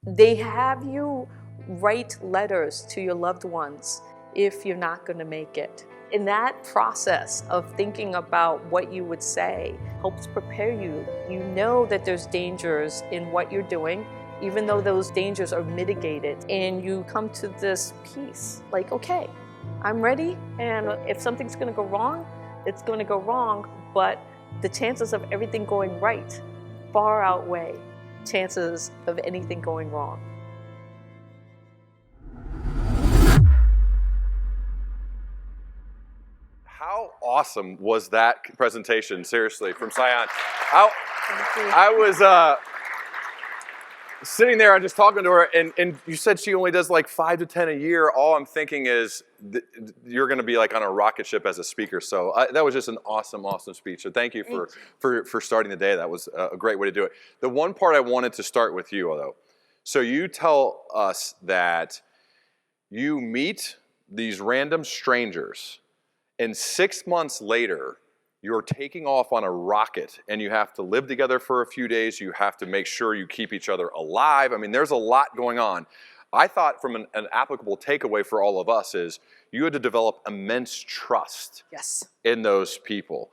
They have you write letters to your loved ones if you're not going to make it. In that process of thinking about what you would say helps prepare you. You know that there's dangers in what you're doing, even though those dangers are mitigated, and you come to this peace, like, okay, I'm ready, and if something's going to go wrong, it's going to go wrong, but the chances of everything going right far outweigh chances of anything going wrong. How awesome was that presentation, seriously, from Sian? I was sitting there and just talking to her, and you said she only does like 5 to 10 a year. All I'm thinking is you're going to be like on a rocket ship as a speaker. So that was just an awesome, awesome speech. So thank you for starting the day. That was a great way to do it. The one part I wanted to start with you, though. So you tell us that you meet these random strangers, and 6 months later, you're taking off on a rocket, and you have to live together for a few days. You have to make sure you keep each other alive. I mean, there's a lot going on. I thought from an applicable takeaway for all of us is you had to develop immense trust in those people.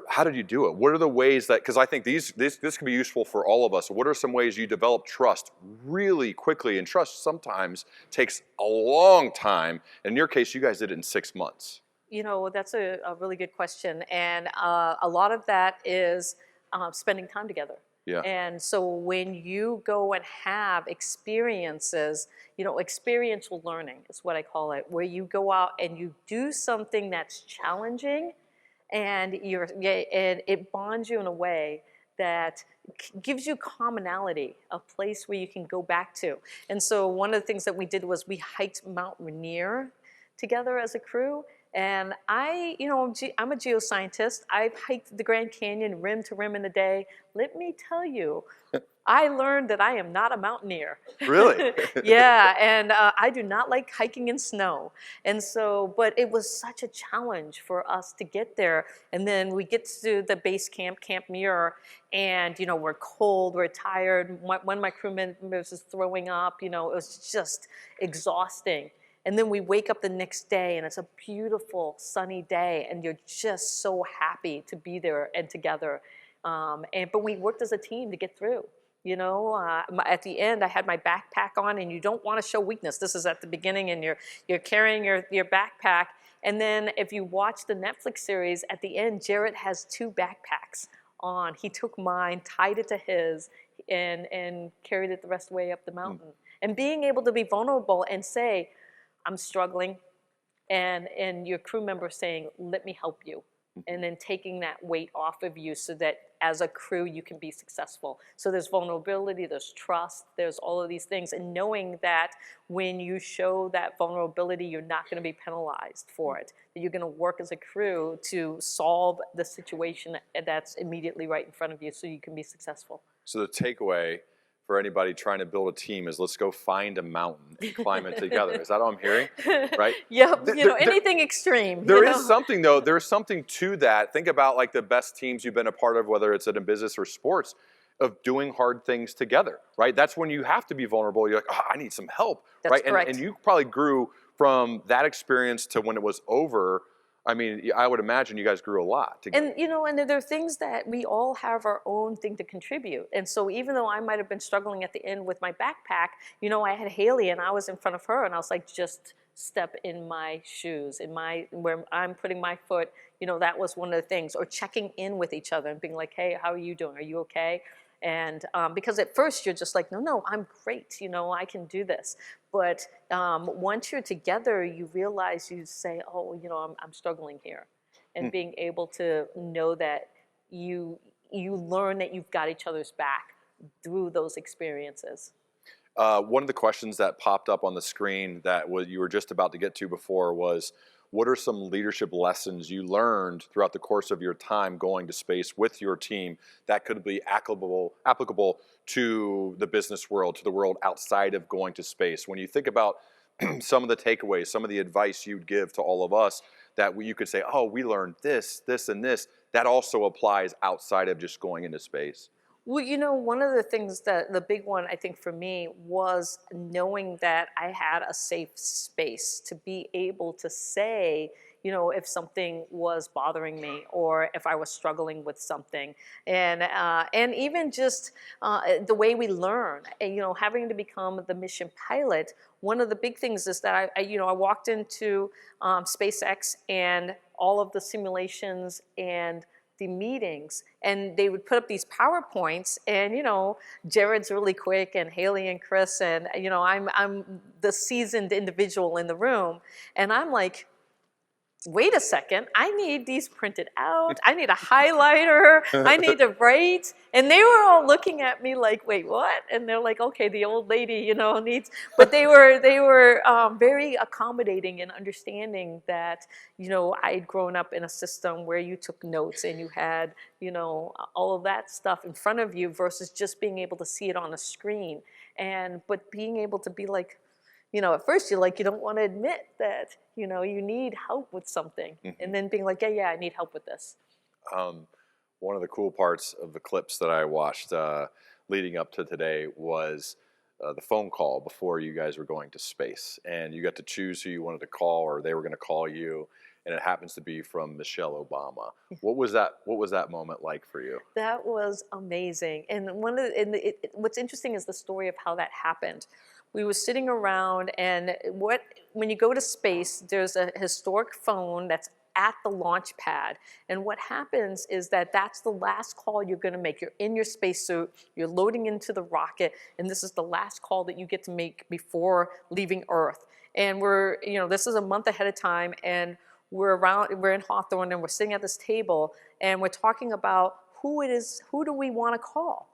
How did you do it? What are the ways that, because I think this can be useful for all of us. What are some ways you develop trust really quickly? And trust sometimes takes a long time. In your case, you guys did it in 6 months. You know, that's a really good question. And a lot of that is spending time together. Yeah. And so when you go and have experiences, you know, experiential learning is what I call it, where you go out and you do something that's challenging, and it bonds you in a way that gives you commonality, a place where you can go back to. And so one of the things that we did was we hiked Mount Rainier together as a crew. And I'm a geoscientist. I've hiked the Grand Canyon rim to rim in a day. Let me tell you, I learned that I am not a mountaineer. Really? Yeah, and I do not like hiking in snow. And so, but it was such a challenge for us to get there. And then we get to the base camp, Camp Muir, and, you know, we're cold, we're tired. One of my crew members is throwing up, you know, it was just exhausting. And then we wake up the next day, and it's a beautiful, sunny day, and you're just so happy to be there and together. But we worked as a team to get through. You know, at the end, I had my backpack on, and you don't want to show weakness. This is at the beginning, and you're carrying your backpack. And then if you watch the Netflix series, at the end, Jarrett has 2 backpacks on. He took mine, tied it to his, and carried it the rest of the way up the mountain. And being able to be vulnerable and say, I'm struggling, and your crew member saying, let me help you. And then taking that weight off of you so that as a crew you can be successful. So there's vulnerability, there's trust, there's all of these things. And knowing that when you show that vulnerability, you're not going to be penalized for it. That you're going to work as a crew to solve the situation that's immediately right in front of you so you can be successful. So the takeaway for anybody trying to build a team is let's go find a mountain and climb it together. Is that all I'm hearing? Right? Yeah, anything extreme. There is something, though. There's something to that. Think about like the best teams you've been a part of, whether it's in business or sports, of doing hard things together, right? That's when you have to be vulnerable. You're like, oh, I need some help, right? Correct. And you probably grew from that experience to when it was over. I mean, I would imagine you guys grew a lot together. And, you know, and there are things that we all have our own thing to contribute. And so even though I might have been struggling at the end with my backpack, you know, I had Haley and I was in front of her and I was like, just step in my shoes, where I'm putting my foot, you know, that was one of the things. Or checking in with each other and being like, hey, how are you doing? Are you okay? And because at first you're just like, no, I'm great, you know, I can do this. But once you're together, you realize, you say, oh, you know, I'm struggling here. And being able to know that you learn that you've got each other's back through those experiences. One of the questions that popped up on the screen that you were just about to get to before was, what are some leadership lessons you learned throughout the course of your time going to space with your team that could be applicable to the business world, to the world outside of going to space? When you think about some of the takeaways, some of the advice you'd give to all of us that you could say, oh, we learned this, this, and this, that also applies outside of just going into space. Well, one of the things the big one I think for me was knowing that I had a safe space to be able to say, if something was bothering me or if I was struggling with something, and even just the way we learn, and, having to become the mission pilot. One of the big things is that I walked into SpaceX and all of the simulations and the meetings, and they would put up these PowerPoints, and Jared's really quick, and Haley and Chris, and I'm the seasoned individual in the room, and I'm like, wait a second, I need these printed out, I need a highlighter, I need to write. And they were all looking at me like, wait, what? And they're like, okay, the old lady, needs, but they were very accommodating and understanding that, I'd grown up in a system where you took notes and you had, all of that stuff in front of you versus just being able to see it on a screen. But being able to be like, at first you're like, you don't want to admit that, you need help with something. Mm-hmm. And then being like, yeah, I need help with this. One of the cool parts of the clips that I watched leading up to today was the phone call before you guys were going to space. And you got to choose who you wanted to call, or they were going to call you. And it happens to be from Michelle Obama. What was that moment like for you? That was amazing. And what's interesting is the story of how that happened. We were sitting around, and when you go to space, there's a historic phone that's at the launch pad. And what happens is that's the last call you're going to make. You're in your spacesuit, you're loading into the rocket, and this is the last call that you get to make before leaving Earth. And this is a month ahead of time, and we're in Hawthorne, and we're sitting at this table, and we're talking about who do we want to call?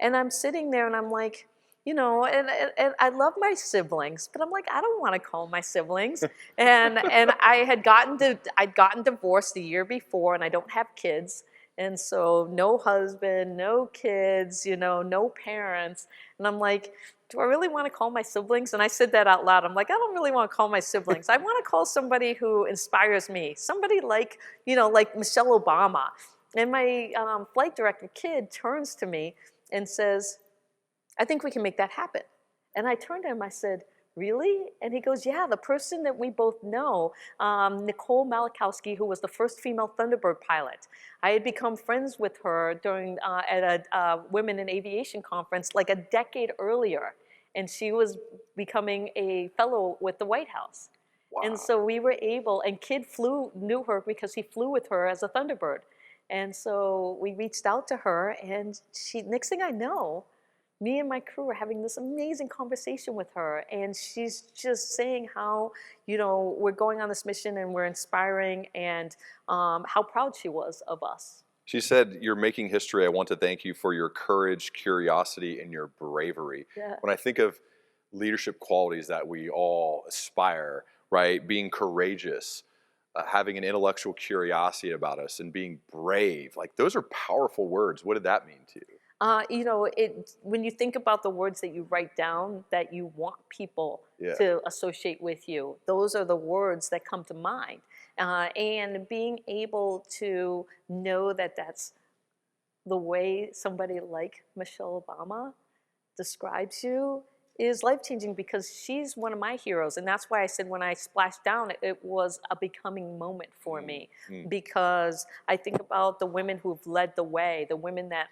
And I'm sitting there, and I'm like, and I love my siblings, but I'm like, I don't want to call my siblings. And I'd gotten divorced the year before, and I don't have kids. And so no husband, no kids, no parents. And I'm like, do I really want to call my siblings? And I said that out loud. I'm like, I don't really want to call my siblings. I want to call somebody who inspires me, somebody like, like Michelle Obama. And my flight director kid turns to me and says, I think we can make that happen. And I turned to him, I said, really? And he goes, yeah, the person that we both know, Nicole Malachowski, who was the first female Thunderbird pilot. I had become friends with her at a Women in Aviation conference like a decade earlier. And she was becoming a fellow with the White House. Wow. And so we were able, and Kid knew her because he flew with her as a Thunderbird. And so we reached out to her, and next thing I know, me and my crew are having this amazing conversation with her, and she's just saying how, we're going on this mission and we're inspiring, and how proud she was of us. She said, you're making history. I want to thank you for your courage, curiosity, and your bravery. Yeah. When I think of leadership qualities that we all aspire, right? Being courageous, having an intellectual curiosity about us, and being brave, like those are powerful words. What did that mean to you? When you think about the words that you write down that you want people to associate with you, those are the words that come to mind. And being able to know that that's the way somebody like Michelle Obama describes you is life-changing, because she's one of my heroes. And that's why I said when I splashed down, it was a becoming moment for me, because I think about the women who've led the way, the women that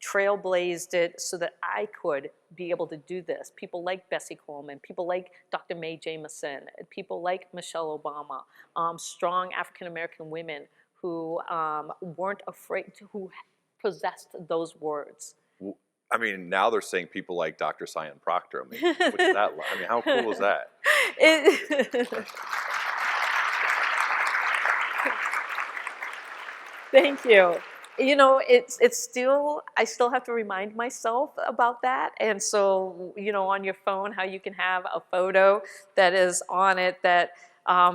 trailblazed it so that I could be able to do this. People like Bessie Coleman, people like Dr. Mae Jameson, people like Michelle Obama, strong African-American women who weren't afraid, who possessed those words. I mean, now they're saying people like Dr. Sian Proctor. I mean, what's that like? I mean, how cool is that? Thank you. It's still, I still have to remind myself about that. And so, on your phone, how you can have a photo that is on it that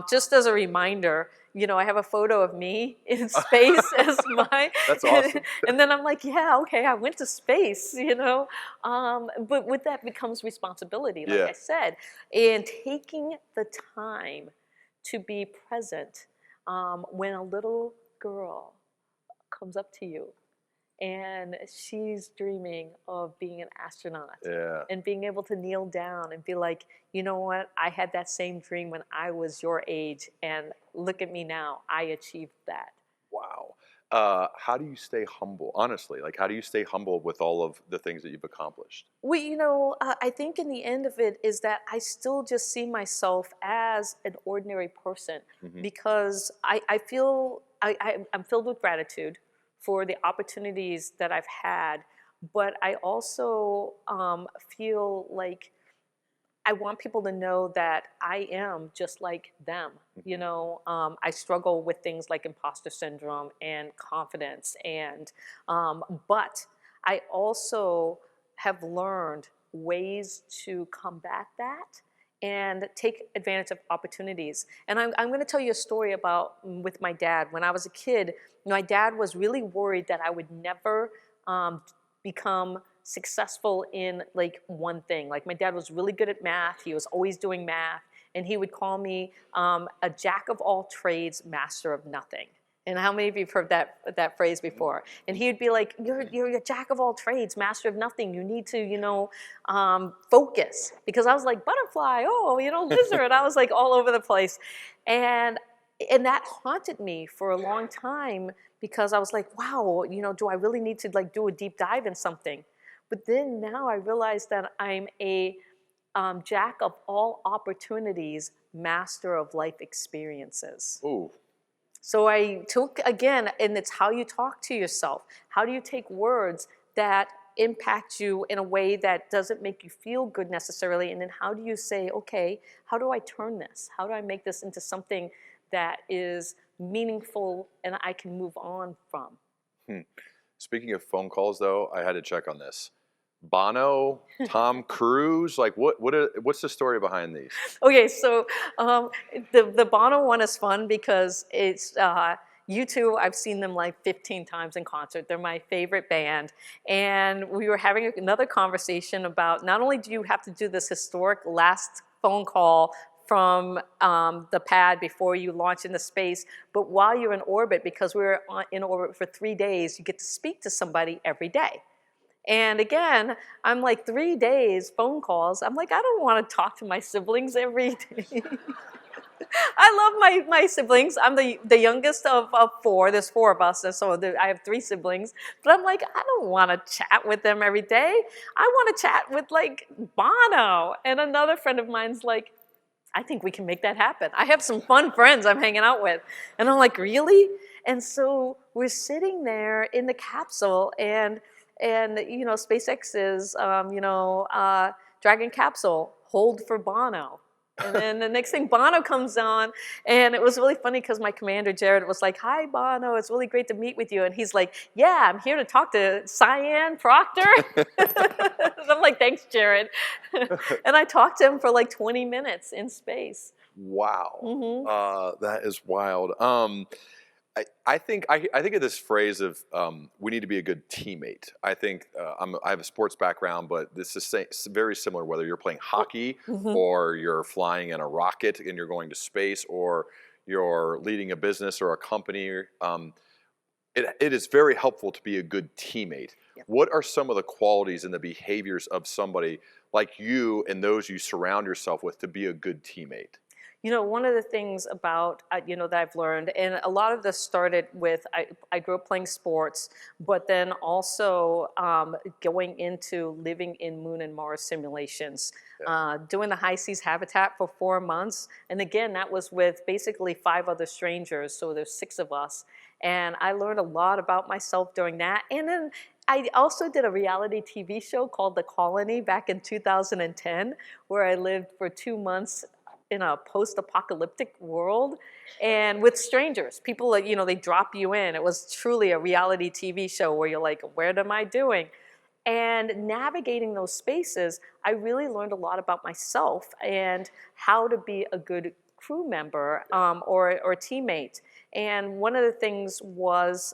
just as a reminder, I have a photo of me in space as my. That's awesome. And then I'm like, yeah, okay, I went to space, But with that becomes responsibility, like I said, and taking the time to be present when a little girl comes up to you and she's dreaming of being an astronaut. Yeah. And being able to kneel down and be like, you know what, I had that same dream when I was your age, and look at me now, I achieved that. Wow. How do you stay humble? Honestly, like, how do you stay humble with all of the things that you've accomplished? Well, I think in the end of it is that I still just see myself as an ordinary person, Hmm. because I feel I'm filled with gratitude for the opportunities that I've had, but I also feel like I want people to know that I am just like them. Hmm. I struggle with things like imposter syndrome and confidence, but I also have learned ways to combat that and take advantage of opportunities. And I'm going to tell you a story about with my dad. When I was a kid, my dad was really worried that I would never become successful in like one thing. Like my dad was really good at math. He was always doing math. And he would call me a jack of all trades, master of nothing. And how many of you have heard that phrase before? And he would be like, you're a jack of all trades, master of nothing. You need to, focus. Because I was like, butterfly, lizard. I was like all over the place. And that haunted me for a long time, because I was like, wow, do I really need to like do a deep dive in something? But then now I realize that I'm a jack of all opportunities, master of life experiences. Ooh. So I took, again, and it's how you talk to yourself. How do you take words that impact you in a way that doesn't make you feel good necessarily? And then how do you say, okay, how do I turn this? How do I make this into something that is meaningful and I can move on from? Hmm. Speaking of phone calls, though, I had to check on this. Bono, Tom Cruise, like what's the story behind these? Okay, so the Bono one is fun because it's U2. I've seen them like 15 times in concert. They're my favorite band, and we were having another conversation about not only do you have to do this historic last phone call from the pad before you launch into space, but while you're in orbit, because we were in orbit for 3 days, you get to speak to somebody every day. And again, I'm like 3 days phone calls. I'm like, I don't want to talk to my siblings every day. I love my siblings. I'm the youngest of 4. There's 4 of us, and so I have 3 siblings. But I'm like, I don't want to chat with them every day. I want to chat with like Bono. And another friend of mine's like, I think we can make that happen. I have some fun friends I'm hanging out with. And I'm like, really? And so we're sitting there in the capsule, and SpaceX is, Dragon capsule, hold for Bono. And then the next thing, Bono comes on, and it was really funny because my commander, J.E.D.I, was like, hi, Bono, it's really great to meet with you. And he's like, yeah, I'm here to talk to Sian Proctor. And I'm like, thanks, J.E.D.I. And I talked to him for like 20 minutes in space. Wow. Mm-hmm. That is wild. I think of this phrase of we need to be a good teammate. I think I have a sports background, but this is very similar whether you're playing hockey Mm-hmm. or you're flying in a rocket and you're going to space or you're leading a business or a company. It is very helpful to be a good teammate. Yep. What are some of the qualities and the behaviors of somebody like you and those you surround yourself with to be a good teammate? One of the things about, that I've learned, and a lot of this started with, I grew up playing sports, but then also going into living in Moon and Mars simulations, doing the high seas habitat for 4 months. And again, that was with basically 5 other strangers, so there's 6 of us. And I learned a lot about myself during that. And then I also did a reality TV show called The Colony back in 2010, where I lived for 2 months in a post-apocalyptic world and with strangers. People, they drop you in. It was truly a reality TV show where you're like, what am I doing? And navigating those spaces, I really learned a lot about myself and how to be a good crew member or teammate. And one of the things was,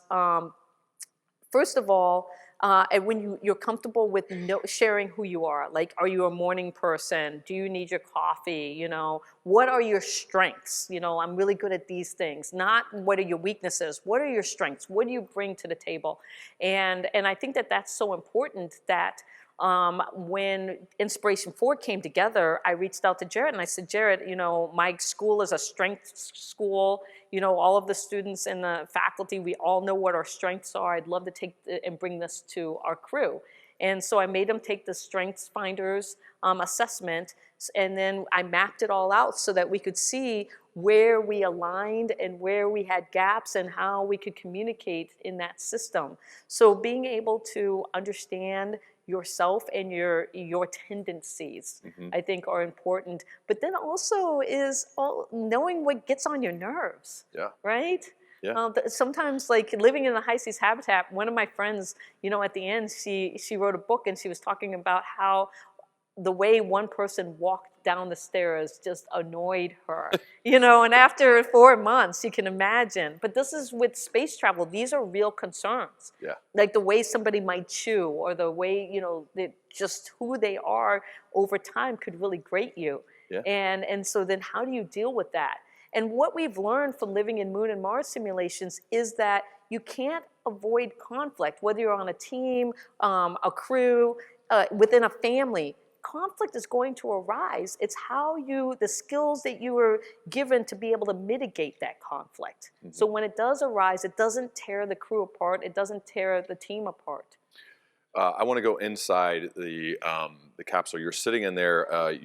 first of all, and when you're comfortable with sharing who you are, like, are you a morning person? Do you need your coffee? You know, what are your strengths? You know, I'm really good at these things. Not what are your weaknesses? What are your strengths? What do you bring to the table? And I think that that's so important that when Inspiration4 came together, I reached out to J.E.D. and I said, J.E.D., you know, my school is a strength school. You know, all of the students and the faculty, we all know what our strengths are. I'd love to take and bring this to our crew. And so I made them take the Strengths Finders assessment, and then I mapped it all out so that we could see where we aligned and where we had gaps and how we could communicate in that system. So being able to understand yourself and your tendencies, I think, are important. But then also is knowing what gets on your nerves, right? Yeah. Sometimes, like living in a high seas habitat, one of my friends, you know, at the end, she wrote a book and she was talking about how the way one person walked down the stairs just annoyed her, you know, and after 4 months, you can imagine. But this is with space travel. These are real concerns. Yeah. Like the way somebody might chew or the way, you know, just who they are over time could really grate you. Yeah. And so then how do you deal with that? And what we've learned from living in Moon and Mars simulations is that you can't avoid conflict, whether you're on a team, a crew, within a family. Conflict is going to arise. It's how the skills that you were given to be able to mitigate that conflict. So when it does arise, it doesn't tear the crew apart. It doesn't tear the team apart. I want to go inside the capsule. You're sitting in there. I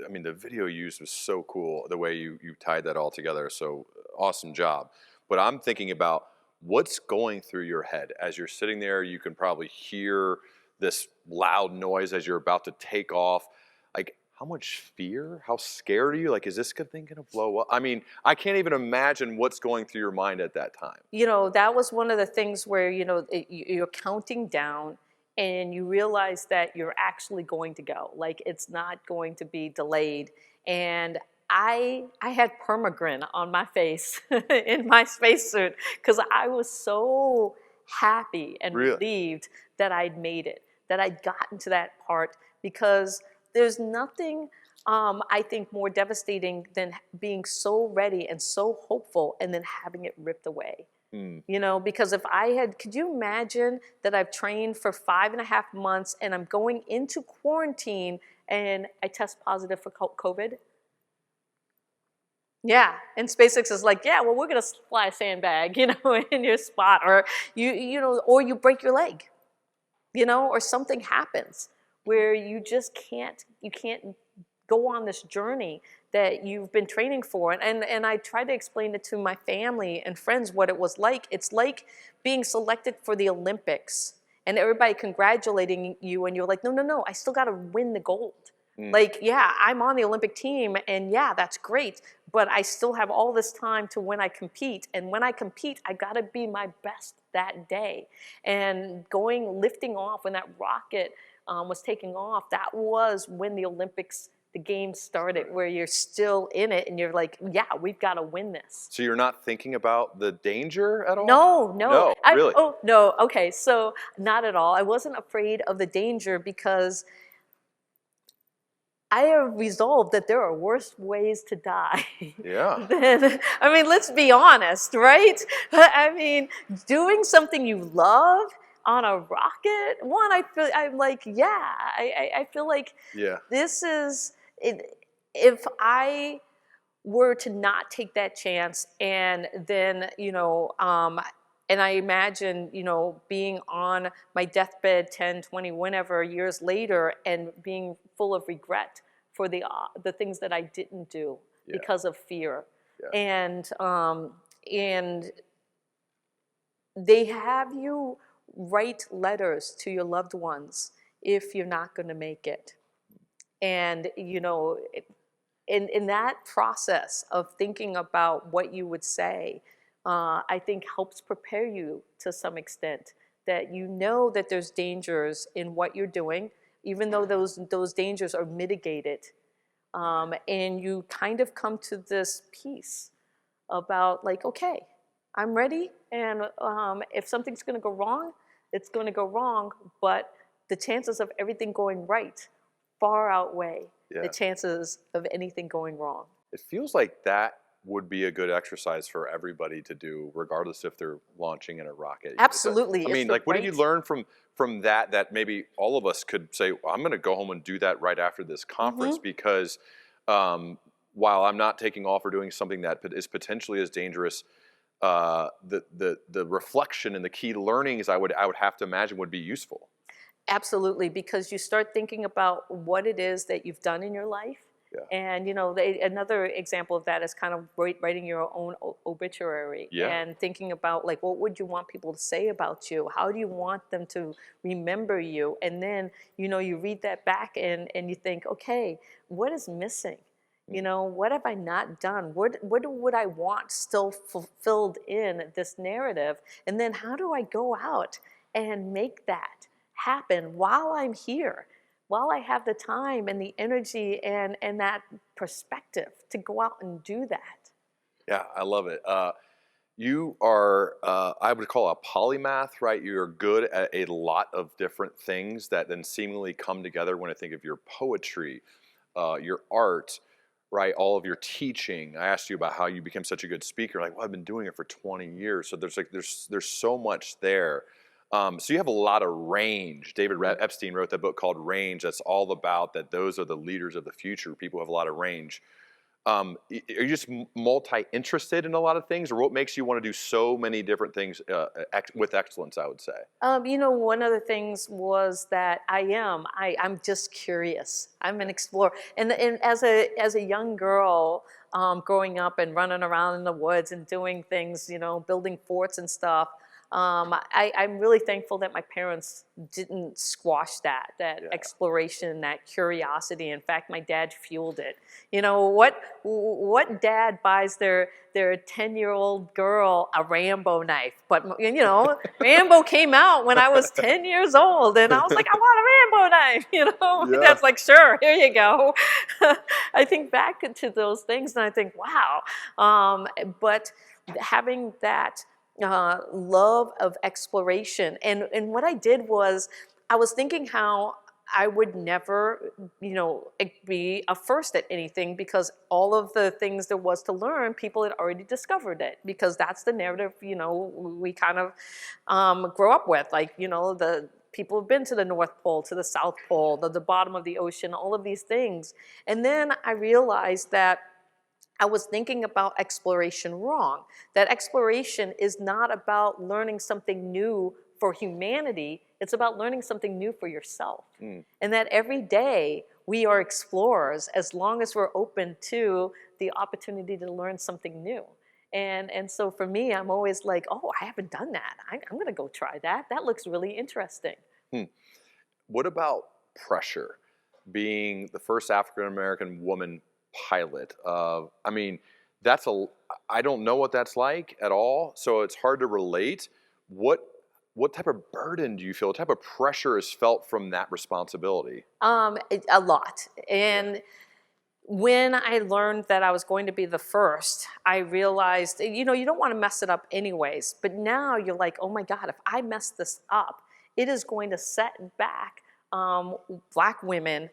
mean, the video you used was so cool. The way you tied that all together. So awesome job. But I'm thinking about what's going through your head as you're sitting there. You can probably hear this loud noise as you're about to take off. Like, how much fear? How scared are you? Like, is this thing gonna blow up? I mean, I can't even imagine what's going through your mind at that time. You know, that was one of the things where, you know, you're counting down and you realize that you're actually going to go. Like, it's not going to be delayed. And I had permagrin on my face in my spacesuit because I was so happy and relieved that I'd made it, that I'd gotten to that part, because there's nothing, I think, more devastating than being so ready and so hopeful and then having it ripped away. You know, because if I had, could you imagine that I've trained for 5.5 months and I'm going into quarantine and I test positive for COVID? Yeah, and SpaceX is like, yeah, well, we're gonna fly a sandbag, you know, in your spot, or you know, or you break your leg, you know, or something happens where you just can't go on this journey that you've been training for. And I tried to explain it to my family and friends what it was like. It's like being selected for the Olympics and everybody congratulating you, and you're like, no, no, no, I still got to win the gold. Like, yeah, I'm on the Olympic team, and yeah, that's great, but I still have all this time to when I compete. And when I compete, I got to be my best that day. And lifting off when that rocket was taking off, that was when the Olympics, the games started, where you're still in it and you're like, yeah, we've got to win this. So you're not thinking about the danger at all? No, no. No, really? Oh, no, okay, so not at all. I wasn't afraid of the danger because I have resolved that there are worse ways to die. Yeah. I mean, let's be honest, right? I mean, doing something you love on a rocket, I'm like, yeah, I feel like this is, if I were to not take that chance and then, you know, and I imagine, you know, being on my deathbed 10, 20, whenever years later and being full of regret for the things that I didn't do because of fear. And they have you write letters to your loved ones if you're not going to make it. And, you know, in that process of thinking about what you would say, I think helps prepare you to some extent, that you know that there's dangers in what you're doing, even though those dangers are mitigated. And you kind of come to this peace about like, okay, I'm ready, and if something's gonna go wrong, it's going to go wrong, but the chances of everything going right far outweigh the chances of anything going wrong. It feels like that would be a good exercise for everybody to do, regardless if they're launching in a rocket. Absolutely. I mean, like, what have you learned from that maybe all of us could say, well, I'm going to go home and do that right after this conference, because while I'm not taking off or doing something that is potentially as dangerous, the reflection and the key learnings I would have to imagine would be useful. Absolutely, because you start thinking about what it is that you've done in your life. And another example of that is kind of writing your own obituary and thinking about, like, what would you want people to say about you? How do you want them to remember you? And then, you read that back and you think, okay, what is missing? What have I not done? What would I want still fulfilled in this narrative? And then how do I go out and make that happen while I'm here? While I have the time and the energy and that perspective to go out and do that. Yeah, I love it. You are, I would call a polymath, right? You're good at a lot of different things that then seemingly come together when I think of your poetry, your art, right? All of your teaching. I asked you about how you became such a good speaker. Like, well, I've been doing it for 20 years. So there's so much there. So you have a lot of range. David Epstein wrote that book called Range. That's all about that. Those are the leaders of the future. People who have a lot of range. Are you just multi-interested in a lot of things, or what makes you want to do so many different things with excellence, I would say? One of the things was that I'm just curious. I'm an explorer. And as a young girl, growing up and running around in the woods and doing things, building forts and stuff, I'm really thankful that my parents didn't squash that exploration, that curiosity. In fact, my dad fueled it. What dad buys their 10-year-old girl a Rambo knife? But Rambo came out when I was 10 years old, and I was like, I want a Rambo knife. My dad's like, sure, here you go. I think back to those things and I think, wow. But having that love of exploration. And what I did was I was thinking how I would never, be a first at anything, because all of the things there was to learn, people had already discovered it, because that's the narrative, we kind of grow up with. Like, the people have been to the North Pole, to the South Pole, the bottom of the ocean, all of these things. And then I realized that I was thinking about exploration wrong. That exploration is not about learning something new for humanity. It's about learning something new for yourself. And that every day we are explorers, as long as we're open to the opportunity to learn something new. And so for me, I'm always like, oh, I haven't done that. I'm going to go try that. That looks really interesting. What about pressure? Being the first African-American woman pilot. I mean, I don't know what that's like at all, so it's hard to relate. What type of burden do you feel? What type of pressure is felt from that responsibility? A lot. And when I learned that I was going to be the first, I realized, you don't want to mess it up anyways, but now you're like, oh my God, if I mess this up, it is going to set back Black women.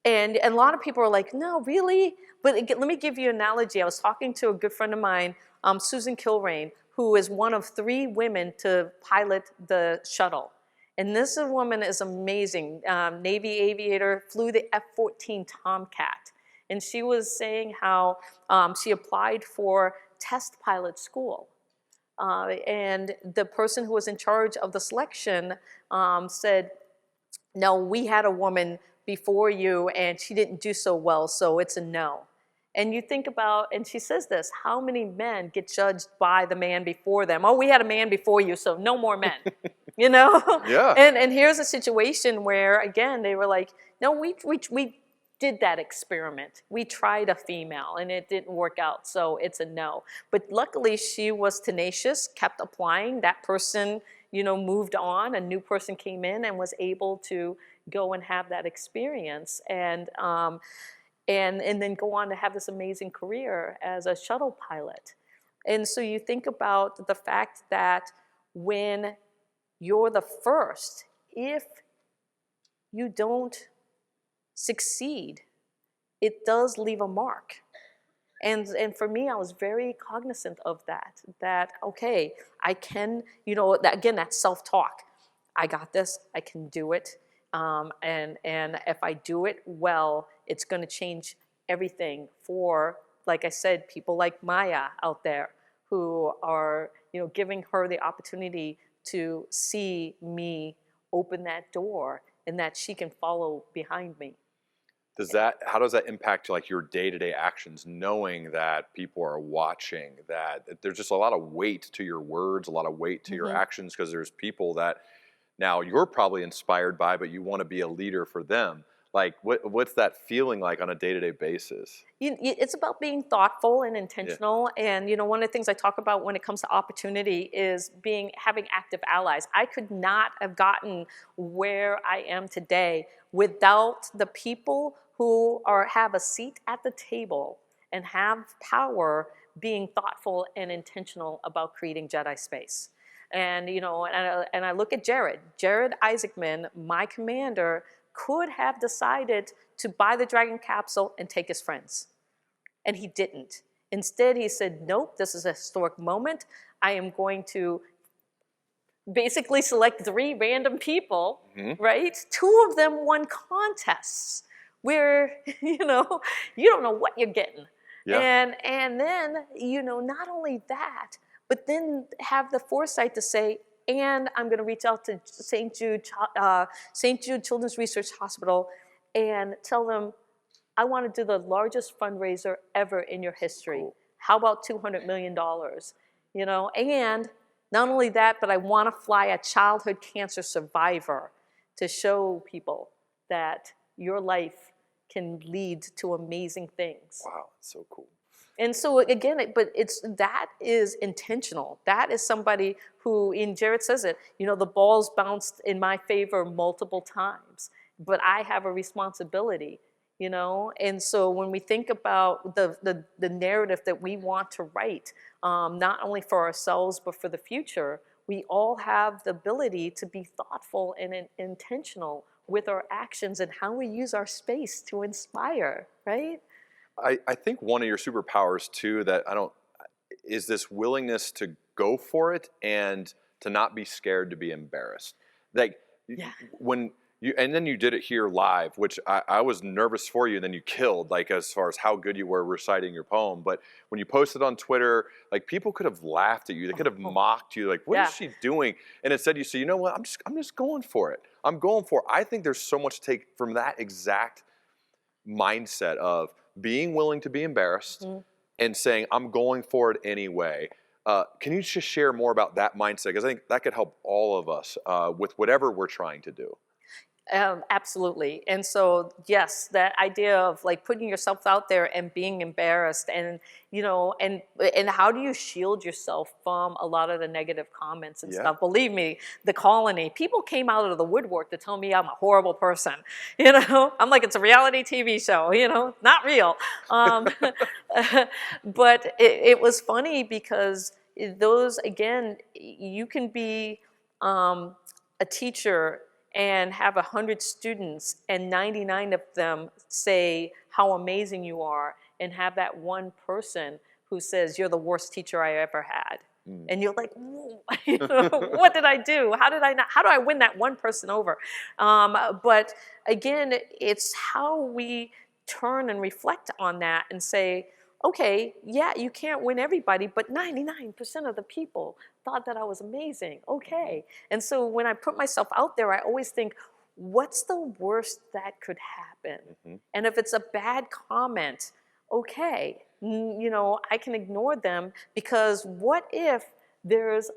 And a lot of people are like, no, really? But let me give you an analogy. I was talking to a good friend of mine, Susan Kilrain, who is one of 3 women to pilot the shuttle. And this woman is amazing. Navy aviator, flew the F-14 Tomcat. And she was saying how she applied for test pilot school. And the person who was in charge of the selection said, no, we had a woman before you and she didn't do so well, so it's a no. And you think about, and she says this, how many men get judged by the man before them? Oh, we had a man before you, so no more men. Yeah. And here's a situation where, again, they were like, no, we did that experiment. We tried a female and it didn't work out, so it's a no. But luckily she was tenacious, kept applying. That person, moved on. A new person came in and was able to go and have that experience and then go on to have this amazing career as a shuttle pilot. And so you think about the fact that when you're the first. If you don't succeed, it does leave a mark. And for me, I was very cognizant of that, okay, I can, that, again, that self-talk. I got this, I can do it. And if I do it well, it's going to change everything for, like I said, people like Maya out there who are, giving her the opportunity to see me open that door and that she can follow behind me. How does that impact like your day-to-day actions, knowing that people are watching, that there's just a lot of weight to your words, a lot of weight to your actions, because there's people that now you're probably inspired by, but you want to be a leader for them. Like, what's that feeling like on a day-to-day basis? It's about being thoughtful and intentional. Yeah. And one of the things I talk about when it comes to opportunity is having active allies. I could not have gotten where I am today without the people who have a seat at the table and have power, being thoughtful and intentional about creating J.E.D.I space. And and I look at Jared Isaacman, my commander, could have decided to buy the Dragon capsule and take his friends. And he didn't. Instead, he said, nope, this is a historic moment. I am going to basically select 3 random people, right? 2 of them won contests where, you don't know what you're getting. Yeah. And then, not only that, but then have the foresight to say, and I'm going to reach out to St. Jude Children's Research Hospital and tell them, I want to do the largest fundraiser ever in your history. Cool. How about $200 million? And not only that, but I want to fly a childhood cancer survivor to show people that your life can lead to amazing things. Wow, that's so cool. And so again, that is intentional. That is somebody who, and Jared says it, the ball's bounced in my favor multiple times, but I have a responsibility, And so when we think about the narrative that we want to write, not only for ourselves, but for the future, we all have the ability to be thoughtful and intentional with our actions and how we use our space to inspire, right? I think one of your superpowers too is this willingness to go for it and to not be scared to be embarrassed. Like when and then you did it here live, which I was nervous for you, and then you killed, like as far as how good you were reciting your poem. But when you posted on Twitter, like people could have laughed at you, they could have mocked you, like what is she doing? And instead you say, you know what, I'm just going for it. I'm going for it. I think there's so much to take from that exact mindset of being willing to be embarrassed and saying, I'm going for it anyway. Can you just share more about that mindset? Because I think that could help all of us with whatever we're trying to do. Absolutely. And so, yes, that idea of like putting yourself out there and being embarrassed and, and how do you shield yourself from a lot of the negative comments and stuff? Believe me, the colony, people came out of the woodwork to tell me I'm a horrible person. I'm like, it's a reality TV show, not real. But it was funny because those, again, you can be a teacher and have 100 students and 99 of them say how amazing you are, and have that one person who says you're the worst teacher I ever had. And you're like, what did I do? How do I win that one person over? But again, it's how we turn and reflect on that and say, okay, yeah, you can't win everybody, but 99% of the people thought that I was amazing. Okay. And so when I put myself out there, I always think, what's the worst that could happen? And if it's a bad comment, okay, I can ignore them, because what if there's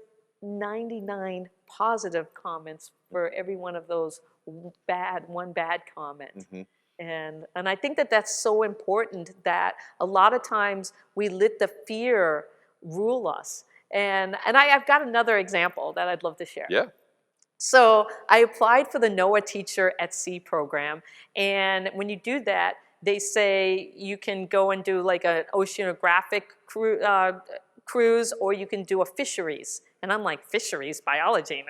99 positive comments for every one of those one bad comment? And I think that that's so important, that a lot of times we let the fear rule us. And I've got another example that I'd love to share. Yeah. So I applied for the NOAA Teacher at Sea program. And when you do that, they say you can go and do like an oceanographic cruise, or you can do a fisheries And I'm like, fisheries, biology,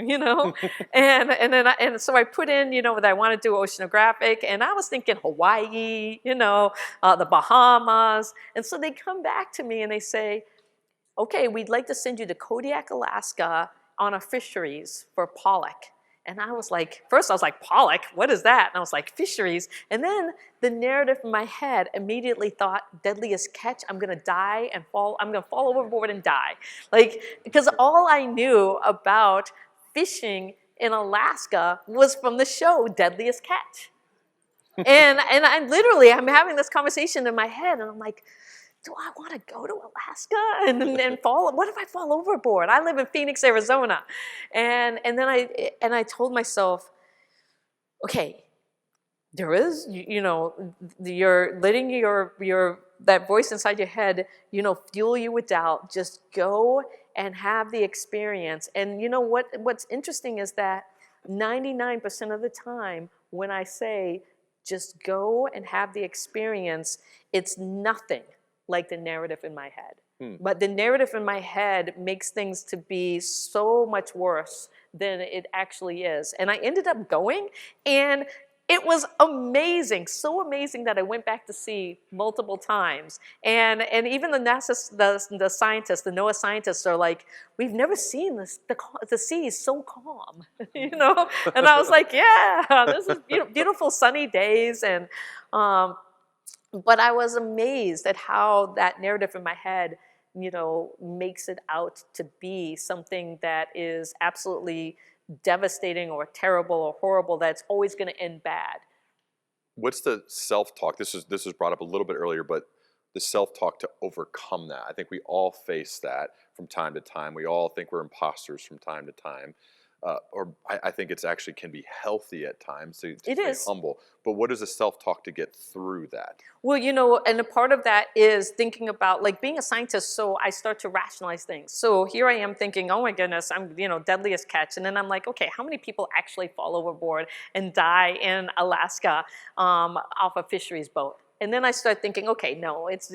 you know? And so I put in, that I want to do oceanographic, and I was thinking Hawaii, the Bahamas. And so they come back to me and they say, okay, we'd like to send you to Kodiak, Alaska on a fisheries for pollock. And I was like, first I was like, pollock, what is that? And I was like, fisheries. And then the narrative in my head immediately thought, deadliest catch, I'm gonna die and fall, I'm gonna fall overboard and die. Like, because all I knew about fishing in Alaska was from the show Deadliest Catch. and I'm having this conversation in my head, and I'm like, do I want to go to Alaska and fall? What if I fall overboard? I live in Phoenix, Arizona. And then I told myself, okay, there is, you're letting that voice inside your head, fuel you with doubt. Just go and have the experience. And you know what's interesting is that 99% of the time when I say just go and have the experience, it's nothing like the narrative in my head. But the narrative in my head makes things to be so much worse than it actually is. And I ended up going, and it was amazing, so amazing that I went back to sea multiple times. And even the NASA, the scientists, the NOAA scientists are like, we've never seen this, the sea is so calm, And I was like, yeah, this is beautiful sunny days. And but I was amazed at how that narrative in my head, makes it out to be something that is absolutely devastating or terrible or horrible, that's always going to end bad. What's the self-talk? This was brought up a little bit earlier, but the self-talk to overcome that. I think we all face that from time to time. We all think we're imposters from time to time. I think it's actually can be healthy at times to stay humble. But what is the self-talk to get through that? Well, and a part of that is thinking about, like, being a scientist, so I start to rationalize things. So here I am thinking, oh my goodness, I'm, deadliest catch. And then I'm like, okay, how many people actually fall overboard and die in Alaska off a fisheries boat? And then I start thinking, okay, no, it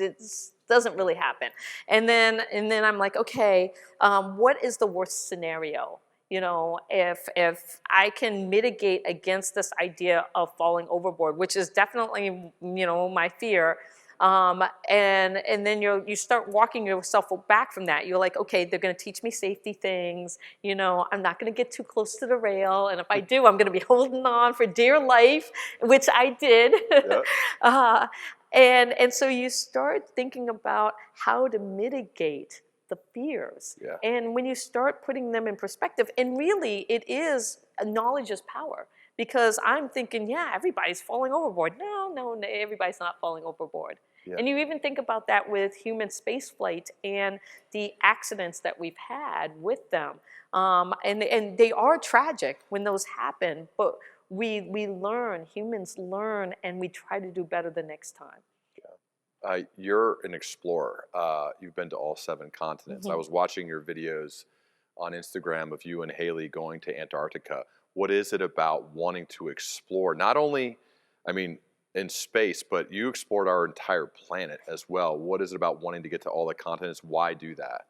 doesn't really happen. And then I'm like, okay, what is the worst scenario? If I can mitigate against this idea of falling overboard, which is definitely, my fear, and then you start walking yourself back from that. You're like, okay, they're going to teach me safety things. I'm not going to get too close to the rail, and if I do, I'm going to be holding on for dear life, which I did. Yep. And so you start thinking about how to mitigate the fears. Yeah. And when you start putting them in perspective, and really it is, knowledge is power, because I'm thinking, yeah, everybody's falling overboard. No, everybody's not falling overboard. Yeah. And you even think about that with human spaceflight and the accidents that we've had with them. And they are tragic when those happen, but we learn, humans learn, and we try to do better the next time. You're an explorer. You've been to all 7 continents. Mm-hmm. I was watching your videos on Instagram of you and Haley going to Antarctica. What is it about wanting to explore, not only, in space, but you explored our entire planet as well. What is it about wanting to get to all the continents? Why do that?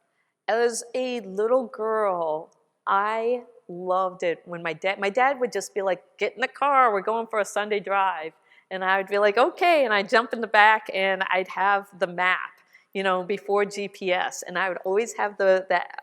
As a little girl, I loved it when my dad would just be like, get in the car, we're going for a Sunday drive. And I would be like, okay, and I'd jump in the back and I'd have the map, before GPS. And I would always have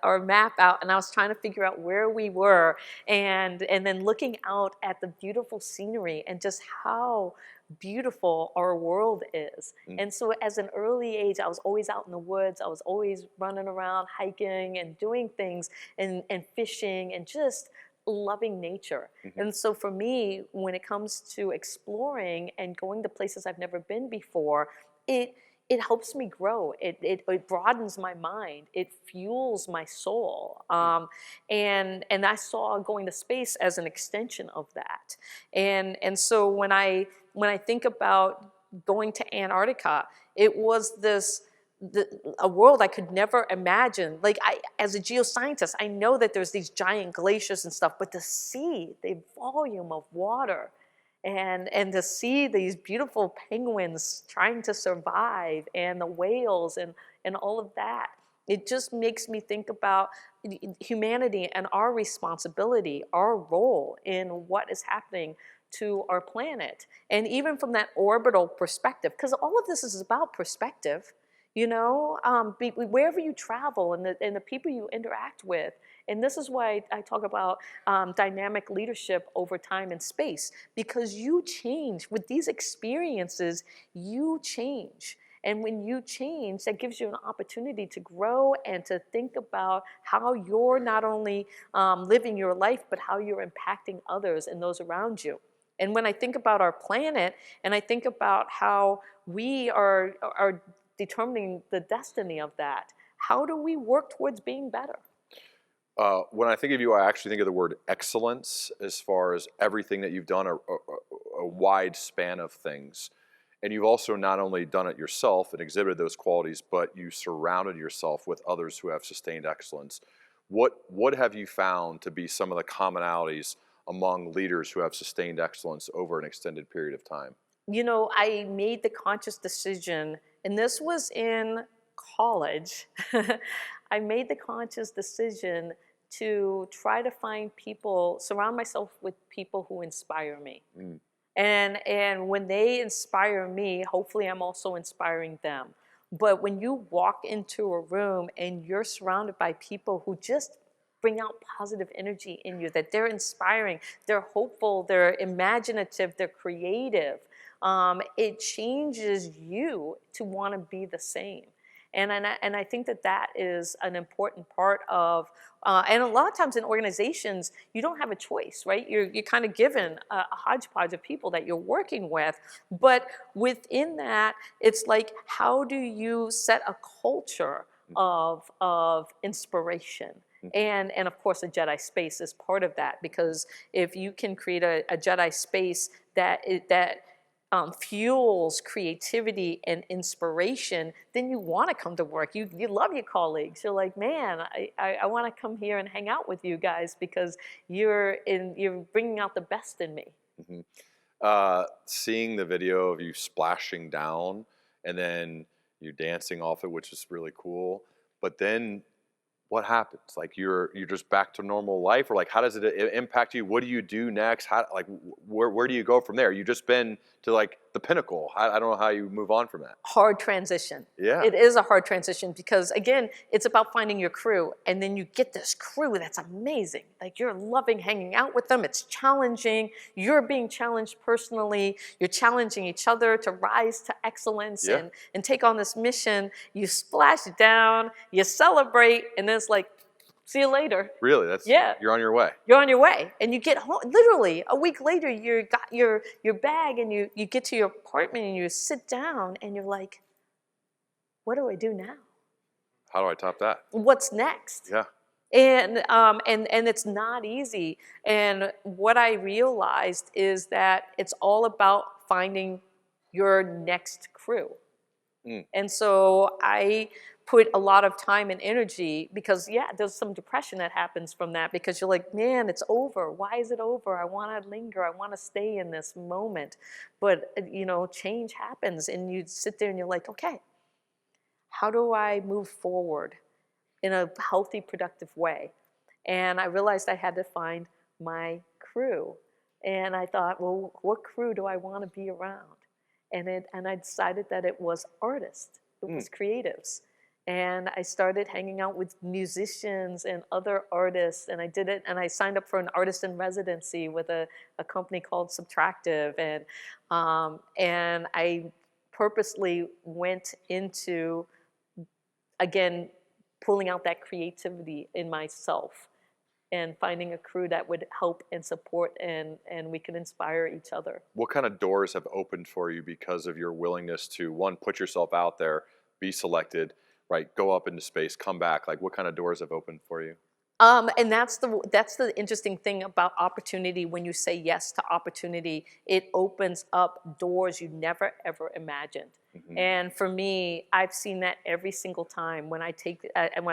our map out, and I was trying to figure out where we were, and then looking out at the beautiful scenery and just how beautiful our world is. Mm. And so as an early age, I was always out in the woods. I was always running around, hiking and doing things and fishing and just loving nature. Mm-hmm. And so for me, when it comes to exploring and going to places I've never been before, it helps me grow. It broadens my mind. It fuels my soul. And I saw going to space as an extension of that. And so when I think about going to Antarctica, it was a world I could never imagine. Like, as a geoscientist, I know that there's these giant glaciers and stuff, but to see the volume of water and to see these beautiful penguins trying to survive, and the whales and all of that, It just makes me think about humanity and our responsibility, our role in what is happening to our planet. And even from that orbital perspective, because all of this is about perspective, you know, wherever you travel and the people you interact with. And this is why I talk about dynamic leadership over time and space, because you change with these experiences, you change. And when you change, that gives you an opportunity to grow and to think about how you're not only living your life, but how you're impacting others and those around you. And when I think about our planet, and I think about how we are determining the destiny of that, how do we work towards being better? When I think of you, I actually think of the word excellence as far as everything that you've done, a wide span of things. And you've also not only done it yourself and exhibited those qualities, but you surrounded yourself with others who have sustained excellence. What have you found to be some of the commonalities among leaders who have sustained excellence over an extended period of time? You know, I made the conscious decision, and this was in college. I made the conscious decision to try to find people, surround myself with people who inspire me. Mm. And when they inspire me, hopefully I'm also inspiring them. But when you walk into a room and you're surrounded by people who just bring out positive energy in you, that they're inspiring, they're hopeful, they're imaginative, they're creative, it changes you to want to be the same. And I think that that is an important part of, and a lot of times in organizations, you don't have a choice, right? You're kind of given a hodgepodge of people that you're working with. But within that, it's like, how do you set a culture of inspiration? And of course, a J.E.D.I space is part of that, because if you can create a J.E.D.I space that fuels creativity and inspiration, then you want to come to work. You love your colleagues. You're like, man, I want to come here and hang out with you guys because you're bringing out the best in me. Mm-hmm. Seeing the video of you splashing down and then you dancing off it, which is really cool. But then what happens? Like you're just back to normal life, or like how does it impact you? What do you do next? How, like where do you go from there? You just been to like the pinnacle. I don't know how you move on from that. Hard transition. Yeah. It is a hard transition because, again, it's about finding your crew, and then you get this crew that's amazing. Like, you're loving hanging out with them. It's challenging. You're being challenged personally. You're challenging each other to rise to excellence and take on this mission. You splash down, you celebrate, and then it's like, see you later. Really? That's you're on your way. You're on your way, and you get home. Literally, a week later, you got your bag, and you get to your apartment, and you sit down, and you're like, what do I do now? How do I top that? What's next? Yeah. And it's not easy. And what I realized is that it's all about finding your next crew. And so I put a lot of time and energy because, there's some depression that happens from that, because you're like, man, it's over. Why is it over? I want to linger. I want to stay in this moment. But, change happens, and you sit there and you're like, okay, how do I move forward in a healthy, productive way? And I realized I had to find my crew. And I thought, well, what crew do I want to be around? And I decided that it was artists, it was creatives. And I started hanging out with musicians and other artists, and I did it, and I signed up for an artist in residency with a company called Subtractive, and I purposely went into, again, pulling out that creativity in myself and finding a crew that would help and support, and we could inspire each other. What kind of doors have opened for you because of your willingness to, one, put yourself out there, be selected, right, go up into space, come back? Like, what kind of doors have opened for you? And that's the interesting thing about opportunity. When you say yes to opportunity, it opens up doors you never ever imagined. And for me, I've seen that every single time when I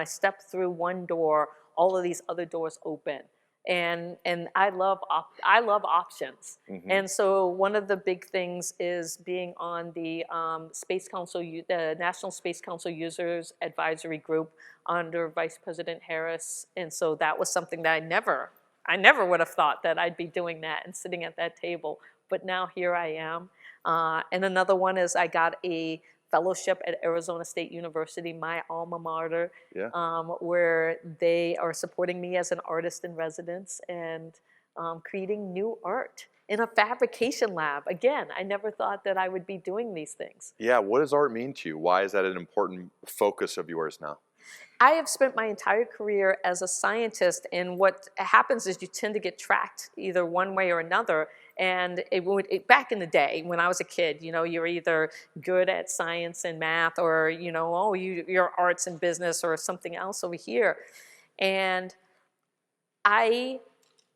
step through one door, all of these other doors open. and I love options. And so one of the big things is being on the Space Council, the National Space Council Users Advisory Group under Vice President Harris. And so that was something that I never would have thought that I'd be doing that and sitting at that table. But now here I am. And another one is I got a fellowship at Arizona State University, my alma mater, where they are supporting me as an artist in residence and creating new art in a fabrication lab. Again, I never thought that I would be doing these things. Yeah, what does art mean to you? Why is that an important focus of yours now? I have spent my entire career as a scientist, and what happens is you tend to get tracked either one way or another. And back in the day when I was a kid, you're either good at science and math, or you're arts and business or something else over here. And I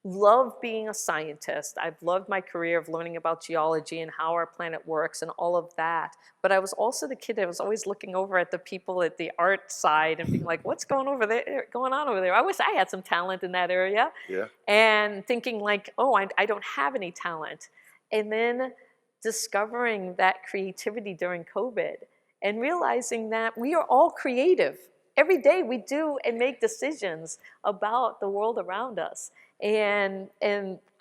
love being a scientist. I've loved my career of learning about geology and how our planet works and all of that. But I was also the kid that was always looking over at the people at the art side and being like, what's going on over there? I wish I had some talent in that area. Yeah. And thinking like, oh, I don't have any talent. And then discovering that creativity during COVID and realizing that we are all creative. Every day we do and make decisions about the world around us. And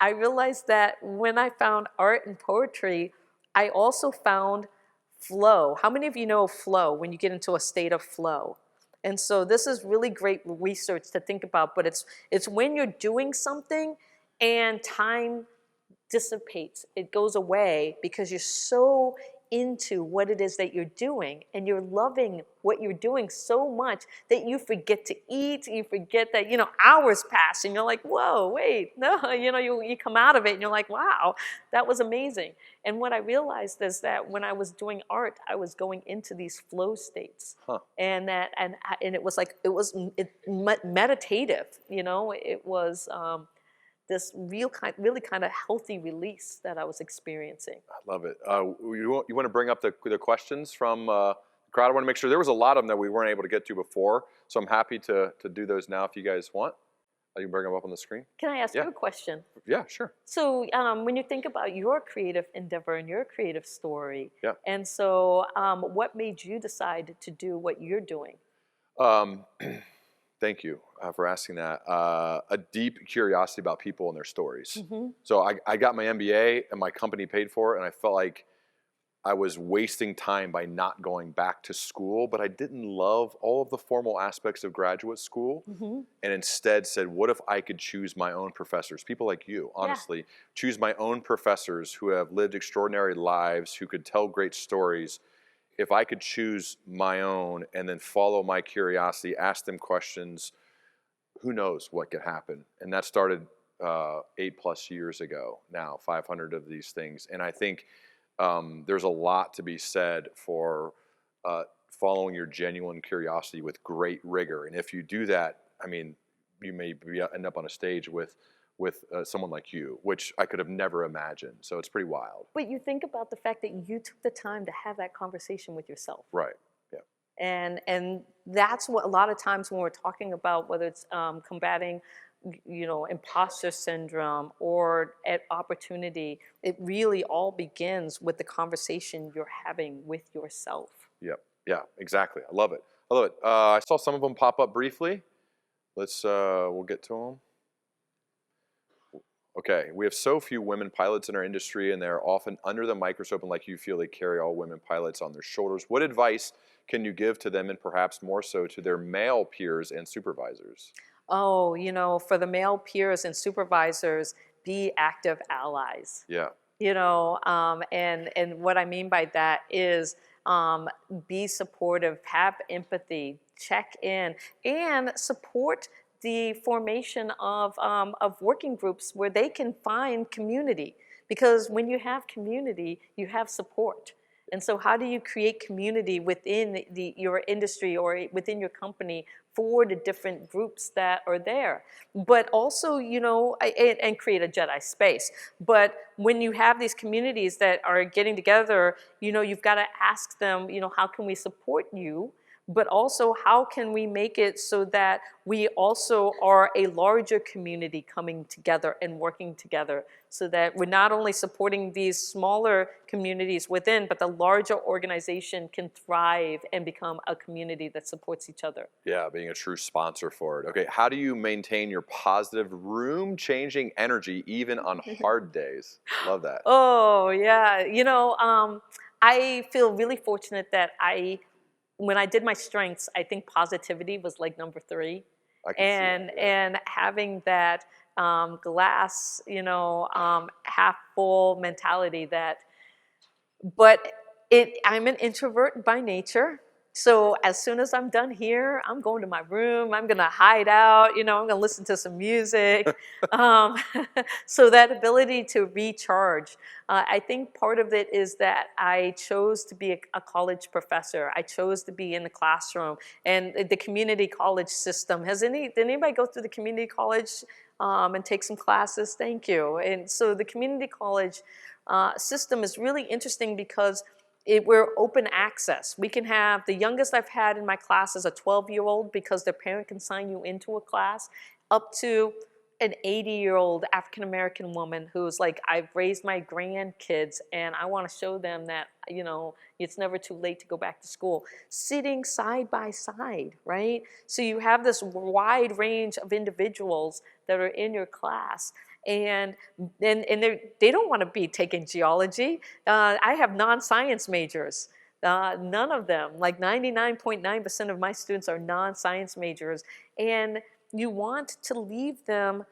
I realized that when I found art and poetry, I also found flow. How many of you know flow, when you get into a state of flow? And so this is really great research to think about, but it's when you're doing something and time dissipates. It goes away because you're so into what it is that you're doing, and you're loving what you're doing so much that you forget to eat, you forget that, hours pass and you're like, whoa, wait, no, you come out of it and you're like, wow, that was amazing. And what I realized is that when I was doing art, I was going into these flow states. And it was like, meditative, it was, this really kind of healthy release that I was experiencing. I love it. You want to bring up the questions from the crowd? I want to make sure there was a lot of them that we weren't able to get to before, so I'm happy to do those now if you guys want. You can bring them up on the screen. Can I ask you a question? Yeah, sure. So when you think about your creative endeavor and your creative story, and so what made you decide to do what you're doing? Thank you for asking that. A deep curiosity about people and their stories. So I got my MBA and my company paid for it, and I felt like I was wasting time by not going back to school, but I didn't love all of the formal aspects of graduate school, and instead said, what if I could choose my own professors? People like you, honestly, choose my own professors who have lived extraordinary lives, who could tell great stories. If I could choose my own and then follow my curiosity, ask them questions, who knows what could happen? And that started 8+ years ago now, 500 of these things. And I think there's a lot to be said for following your genuine curiosity with great rigor. And if you do that, I mean, you may end up on a stage with someone like you, which I could have never imagined. So it's pretty wild. But you think about the fact that you took the time to have that conversation with yourself. Right, yeah. And that's what a lot of times when we're talking about whether it's combating, imposter syndrome or at opportunity, it really all begins with the conversation you're having with yourself. Yep, yeah, exactly. I love it. I saw some of them pop up briefly. We'll get to them. Okay, we have so few women pilots in our industry, and they're often under the microscope, and like you feel they carry all women pilots on their shoulders. What advice can you give to them, and perhaps more so to their male peers and supervisors? Oh, for the male peers and supervisors, be active allies. Yeah. And what I mean by that is be supportive, have empathy, check in, and support the formation of working groups where they can find community. Because when you have community, you have support. And so how do you create community within your industry or within your company for the different groups that are there? But also, and create a J.E.D.I space. But when you have these communities that are getting together, you've got to ask them, how can we support you? but also how can we make it so that we also are a larger community coming together and working together, so that we're not only supporting these smaller communities within, but the larger organization can thrive and become a community that supports each other. Yeah, being a true sponsor for it. Okay, how do you maintain your positive, room-changing energy even on hard days? Love that. Oh, yeah. I feel really fortunate that when I did my strengths, I think positivity was like number 3. I can see that, yeah. And having that glass, half full mentality but I'm an introvert by nature. So as soon as I'm done here, I'm going to my room. I'm going to hide out. I'm going to listen to some music. um, so that ability to recharge. I think part of it is that I chose to be a college professor. I chose to be in the classroom and the community college system. Did anybody go through the community college and take some classes? Thank you. And so the community college system is really interesting because we're open access. We can have, the youngest I've had in my class is a 12-year-old because their parent can sign you into a class, up to an 80-year-old African-American woman who's like, I've raised my grandkids and I want to show them that, it's never too late to go back to school. Sitting side by side, right? So you have this wide range of individuals that are in your class. And they don't want to be taking geology. I have non-science majors. None of them, like 99.9% of my students are non-science majors. And you want to leave them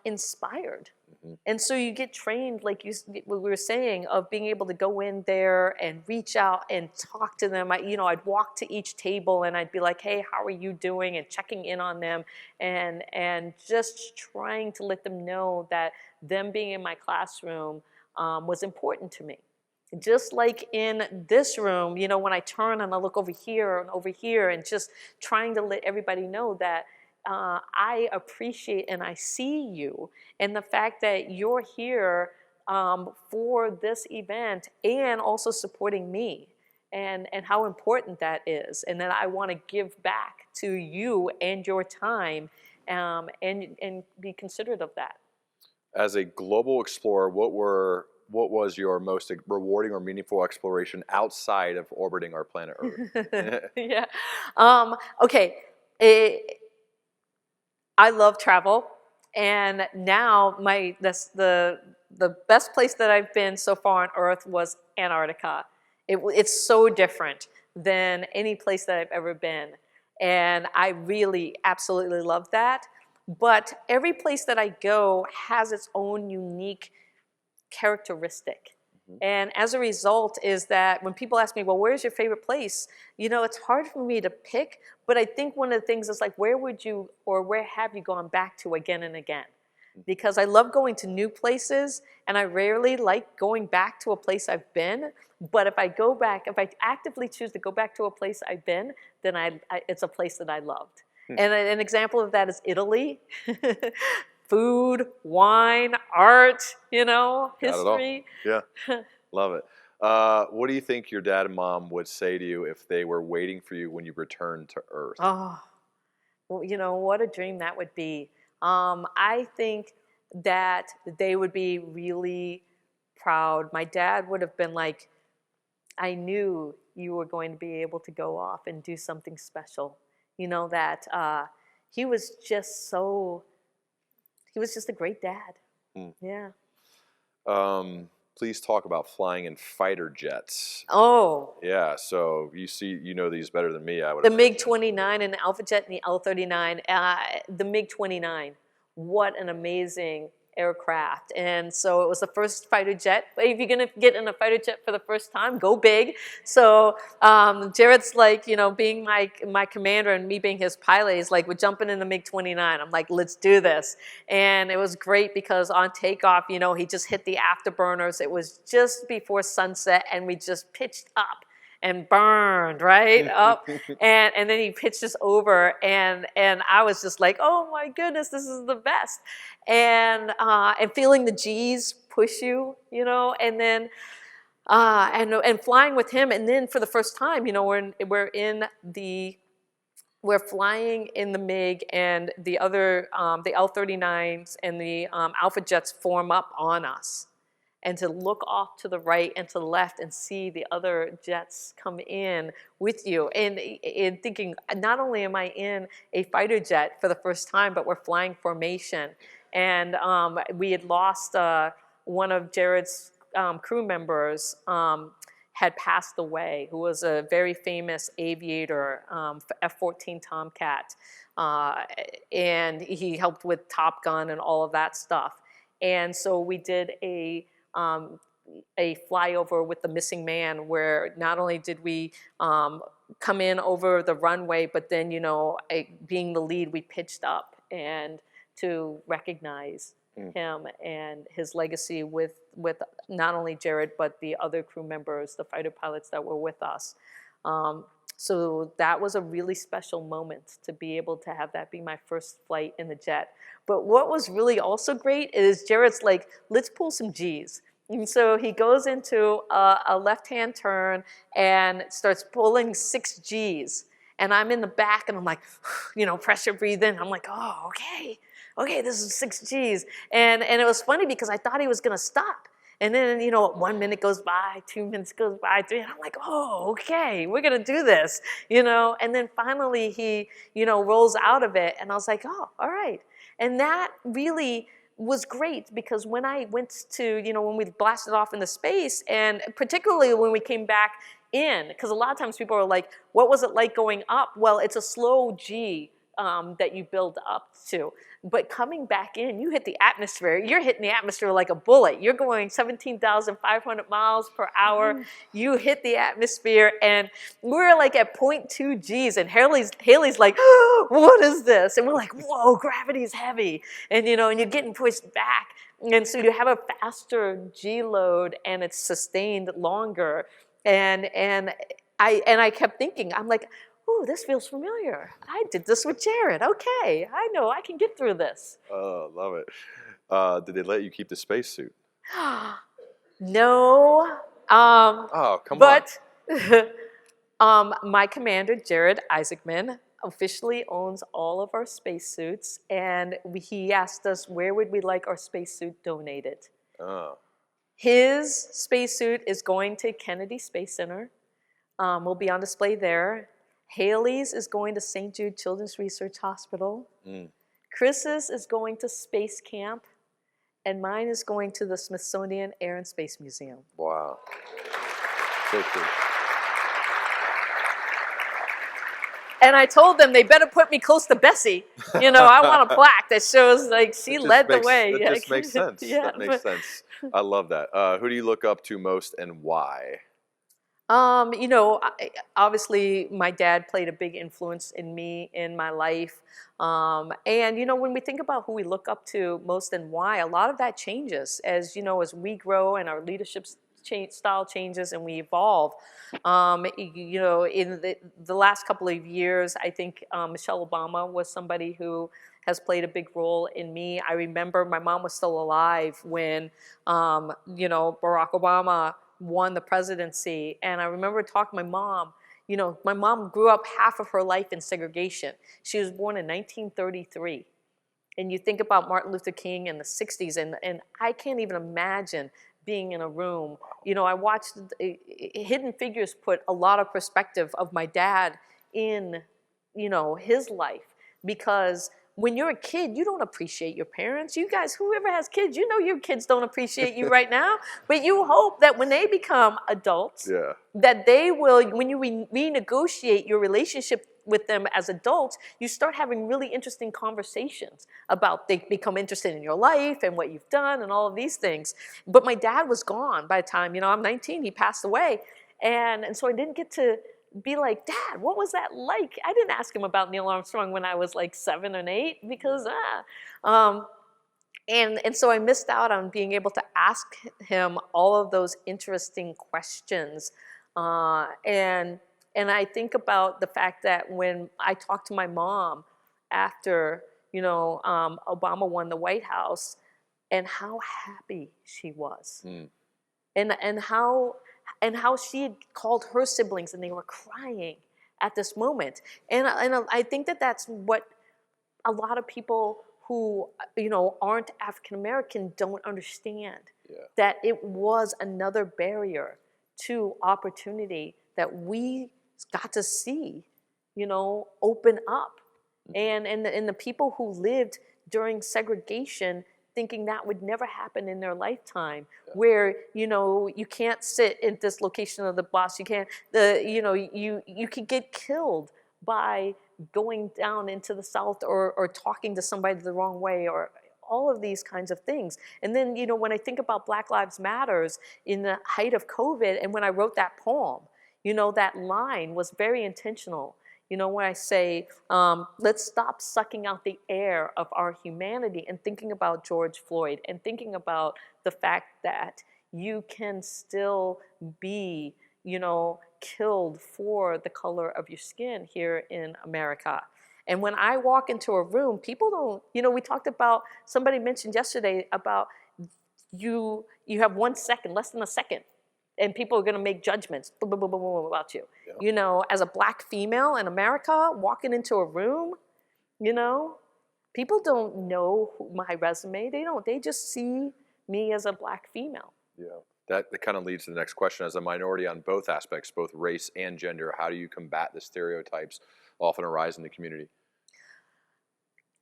inspired. Mm-hmm. And so you get trained, like we were saying, of being able to go in there and reach out and talk to them. I'd walk to each table and I'd be like, hey, how are you doing? And checking in on them and just trying to let them know that them being in my classroom was important to me. Just like in this room, when I turn and I look over here and just trying to let everybody know that I appreciate and I see you, and the fact that you're here for this event and also supporting me, and how important that is, and that I want to give back to you and your time, and be considerate of that. As a global explorer, what was your most rewarding or meaningful exploration outside of orbiting our planet Earth? Yeah. Okay. I love travel, and now the best place that I've been so far on Earth was Antarctica. It's so different than any place that I've ever been, and I really absolutely love that. But every place that I go has its own unique characteristic. And as a result is that when people ask me, well, where's your favorite place? It's hard for me to pick, but I think one of the things is like, where have you gone back to again and again? Because I love going to new places, and I rarely like going back to a place I've been. But if I actively choose to go back to a place I've been, then it's a place that I loved. And an example of that is Italy. Food, wine, art, history. Yeah, love it. What do you think your dad and mom would say to you if they were waiting for you when you returned to Earth? Oh, well, what a dream that would be. I think that they would be really proud. My dad would have been like, I knew you were going to be able to go off and do something special. That he was just a great dad. Yeah. Please talk about flying in fighter jets. Oh. Yeah, so you know these better than me, I would The imagine. MiG-29 and the Alpha Jet and the L-39. The MiG-29, what an amazing aircraft. And so it was the first fighter jet. If you're going to get in a fighter jet for the first time, go big. So Jared's like, being my commander and me being his pilot, he's like, we're jumping in the MiG-29. I'm like, let's do this. And it was great because on takeoff, he just hit the afterburners. It was just before sunset, and we just pitched up and burned right up, and then he pitched us over, and I was just like, oh my goodness, this is the best, and feeling the G's push you, and then And flying with him, and then for the first time, you know, we're flying in the MiG, and the other the L-39s and the Alpha jets form up on us, and to look off to the right and to the left and see the other jets come in with you, and thinking, not only am I in a fighter jet for the first time, but we're flying formation, and we had lost one of Jared's crew members. Had passed away, who was a very famous aviator, F-14 Tomcat, and he helped with Top Gun and all of that stuff. And so we did a flyover with the missing man, where not only did we come in over the runway, but then, you know, being the lead, we pitched up and to recognize him and his legacy with not only Jared, but the other crew members, the fighter pilots that were with us. So that was a really special moment to be able to have that be my first flight in the jet. But what was really also great is Jared's like, let's pull some G's. And so he goes into a left-hand turn and starts pulling 6 G's. And I'm in the back and I'm like, you know, pressure breathe in. I'm like, oh, okay, this is 6 G's. And it was funny because I thought he was gonna stop. And then, you know, 1 minute goes by, 2 minutes goes by, 3, and I'm like, oh, okay, we're gonna do this, you know? And then finally he, you know, rolls out of it, and I was like, oh, all right. And that really was great, because when I went to, you know, when we blasted off into space, and particularly when we came back in, because a lot of times people are like, what was it like going up? Well, it's a slow G that you build up to. But coming back in, you hit the atmosphere. You're hitting the atmosphere like a bullet. You're going 17,500 miles per hour. You hit the atmosphere, and we're like at 0.2 Gs, and Haley's like, oh, what is this? And we're like, whoa, gravity's heavy. And, you know, and you're getting pushed back. And so you have a faster G load, and it's sustained longer. And I kept thinking, I'm like, ooh, this feels familiar. I did this with Jared. Okay, I know I can get through this. Oh, love it. Did they let you keep the spacesuit? No. Oh, come but, my commander, J.E.D.I, officially owns all of our spacesuits, and he asked us where would we like our spacesuit donated. Oh. His spacesuit is going to Kennedy Space Center. Will be on display there. Haley's is going to St. Jude Children's Research Hospital. Chris's is going to Space Camp. And mine is going to the Smithsonian Air and Space Museum. Wow. So cool. And I told them they better put me close to Bessie. You know, I want a plaque that shows like she led the way. That just makes sense. Yeah, that makes sense. I love that. Who do you look up to most, and why? You know, obviously my dad played a big influence in me, in my life. And, you know, when we think about who we look up to most and why, a lot of that changes as, you know, as we grow and our leadership style changes and we evolve. You know, in the last couple of years, I think Michelle Obama was somebody who has played a big role in me. I remember my mom was still alive when, you know, Barack Obama won the presidency. And I remember talking to my mom. You know, my mom grew up half of her life in segregation. She was born in 1933. And you think about Martin Luther King in the 60s, and I can't even imagine being in a room. You know, I watched Hidden Figures put a lot of perspective of my dad in, you know, his life. Because when you're a kid, you don't appreciate your parents. You guys, whoever has kids, you know your kids don't appreciate you right now. But you hope that when they become adults, that they will, when you renegotiate your relationship with them as adults, you start having really interesting conversations about, they become interested in your life and what you've done and all of these things. But my dad was gone by the time, you know, I'm 19, he passed away. And so I didn't get to be like, Dad, what was that like? I didn't ask him about Neil Armstrong when I was like 7 and 8 because, and so I missed out on being able to ask him all of those interesting questions. And I think about the fact that when I talked to my mom after, you know, Obama won the White House, and how happy she was. And how and how she had called her siblings and they were crying at this moment. And I think that that's what a lot of people who, you know, aren't African American don't understand. Yeah. That it was another barrier to opportunity that we got to see, you know, open up. And the people who lived during segregation thinking that would never happen in their lifetime, where, you know, you can't sit in this location of the bus, you can't, you know, you could get killed by going down into the South or talking to somebody the wrong way, or all of these kinds of things. And then, you know, when I think about Black Lives Matters in the height of COVID, and when I wrote that poem, you know, that line was very intentional. You know, when I say, let's stop sucking out the air of our humanity, and thinking about George Floyd, and thinking about the fact that you can still be, you know, killed for the color of your skin here in America. And when I walk into a room, people don't, you know, we talked about, somebody mentioned yesterday about you have 1 second, less than a second, and people are going to make judgments about you. Yeah. You know, as a Black female in America, walking into a room, you know, people don't know my resume. They just see me as a Black female. Yeah. That kind of leads to the next question. As a minority on both aspects, both race and gender, how do you combat the stereotypes often arise in the community?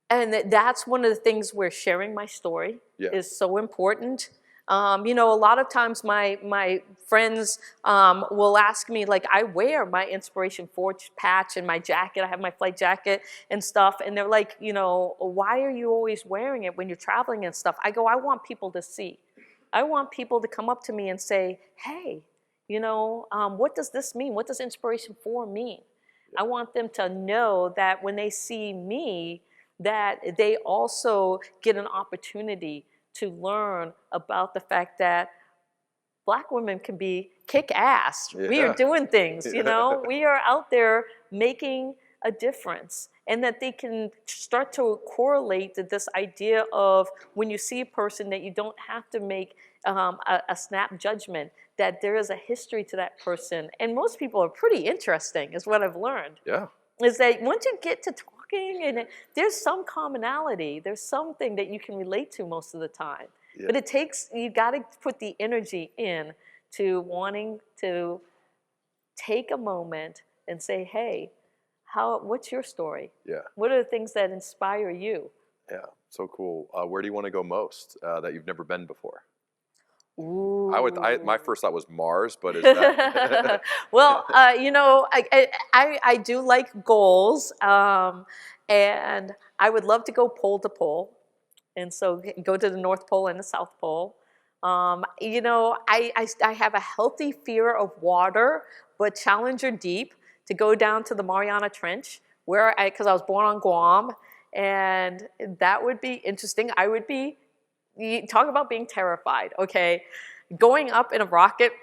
And that's one of the things where sharing my story is so important. You know, a lot of times my friends will ask me, like, I wear my Inspiration4 patch and my jacket. I have my flight jacket and stuff. And they're like, you know, why are you always wearing it when you're traveling and stuff? I go, I want people to see. I want people to come up to me and say, hey, you know, what does this mean? What does Inspiration4 mean? I want them to know that when they see me, that they also get an opportunity to learn about the fact that Black women can be kick-ass. Yeah. We are doing things, you know? We are out there making a difference. And that they can start to correlate to this idea of when you see a person that you don't have to make a snap judgment, that there is a history to that person. And most people are pretty interesting, is what I've learned. Yeah. Is that once you get to talking, and there's some commonality, there's something that you can relate to most of the time. Yeah. But it takes, you got to put the energy in to wanting to take a moment and say, hey, what's your story? Yeah. What are the things that inspire you? Yeah, so cool. Where do you want to go most that you've never been before? Ooh. My first thought was Mars, but is that? Well, you know, I do like goals, and I would love to go pole to pole, and so go to the North Pole and the South Pole. You know, I have a healthy fear of water, but Challenger Deep, to go down to the Mariana Trench, because I was born on Guam, and that would be interesting. I would be, you talk about being terrified, okay? Going up in a rocket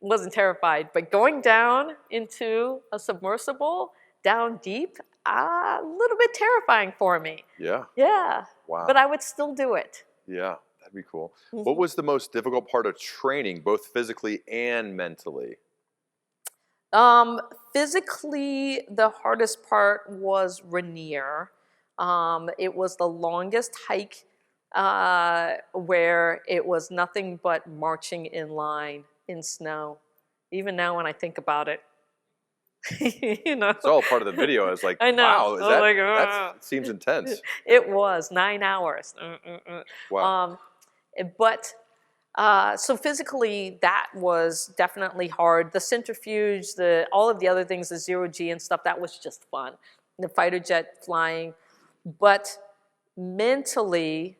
wasn't terrified, but going down into a submersible, down deep, a little bit terrifying for me. Yeah. Yeah. Wow. But I would still do it. Yeah, that'd be cool. Mm-hmm. What was the most difficult part of training, both physically and mentally? Physically, the hardest part was Rainier. It was the longest hike where it was nothing but marching in line in snow. Even now when I think about it, you know. It's all part of the video. I was like, I know. Wow, that seems intense. It was 9 hours. Wow. But so physically, that was definitely hard. The centrifuge, all of the other things, the zero-G and stuff, that was just fun. The fighter jet flying. But mentally,